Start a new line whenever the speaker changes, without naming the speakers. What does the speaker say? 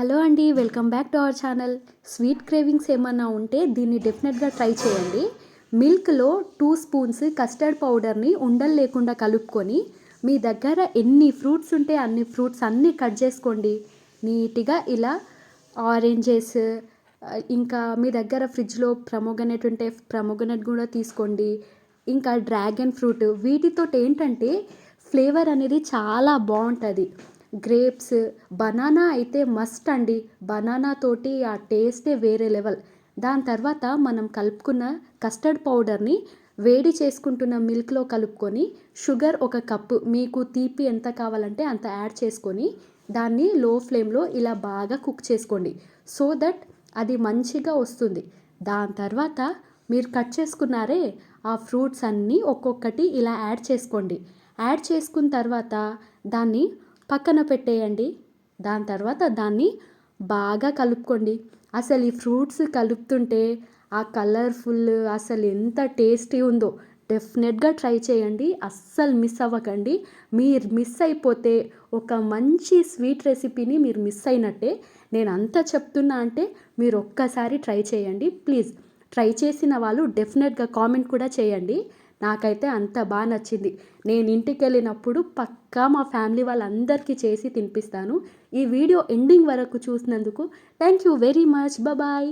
Hello అండి. Welcome back to our channel. Sweet cravings ఏమన్నా ఉంటే దీన్ని డెఫినెట్‌గా ట్రై చేయండి. మిల్క్‌లో 2 స్పూన్స్ కస్టర్డ్ పౌడర్‌ని ఉండలు లేకుండా కలుపుకొని, మీ దగ్గర ఎన్ని ఫ్రూట్స్ ఉంటే అన్ని ఫ్రూట్స్ అన్నీ కట్ చేసుకోండి. నీట్‌గా ఇలా ఆరెంజెస్ ఇంకా మీ దగ్గర ఫ్రిడ్జ్‌లో ప్రమోగనేట్ ఉంటే ప్రమోగనేట్ కూడా తీసుకోండి. ఇంకా డ్రాగన్ ఫ్రూట్ వీటితోటేంటంటే ఫ్లేవర్ అనేది చాలా బావుంటది. గ్రేప్స్, బనానా అయితే మస్ట్ అండి. బనానా తోటి ఆ టేస్టే వేరే లెవెల్. దాని తర్వాత మనం కలుపుకున్న కస్టర్డ్ పౌడర్‌ని వేడి చేసుకుంటున్న మిల్క్‌లో కలుపుకొని, షుగర్ ఒక కప్పు మీకు తీపి ఎంత కావాలంటే అంత యాడ్ చేసుకొని, దాన్ని లో ఫ్లేమ్‌లో ఇలా బాగా కుక్ చేసుకోండి. సో దట్ అది మంచిగా వస్తుంది. దాని తర్వాత మీరు కట్ చేసుకున్నారే ఆ ఫ్రూట్స్ అన్నీ ఒక్కొక్కటి ఇలా యాడ్ చేసుకోండి. యాడ్ చేసుకున్న తర్వాత దాన్ని పక్కన పెట్టేయండి. దాని తర్వాత దాన్ని బాగా కలుపుకోండి. అసలు ఈ ఫ్రూట్స్ కలుపుతుంటే ఆ కలర్‌ఫుల్ అసలు ఎంత టేస్టీ ఉందో. డెఫినెట్‌గా ట్రై చేయండి. అస్సలు మిస్ అవ్వకండి. మీరు మిస్ అయిపోతే ఒక మంచి స్వీట్ రెసిపీని మీరు మిస్ అయినట్టే. నేను అంత చెప్తున్నా అంటే మీరు ఒక్కసారి ట్రై చేయండి. ప్లీజ్ ట్రై చేసిన వాళ్ళు డెఫినెట్‌గా కామెంట్ కూడా చేయండి. నాకైతే అంత నచ్చింది. నేను ఇంటికెళ్ళినప్పుడు పక్కా మా ఫ్యామిలీ వాళ్ళందరికీ చేసి తినిపిస్తాను. ఈ వీడియో ఎండింగ్ వరకు చూసినందుకు thank you very much. Bye.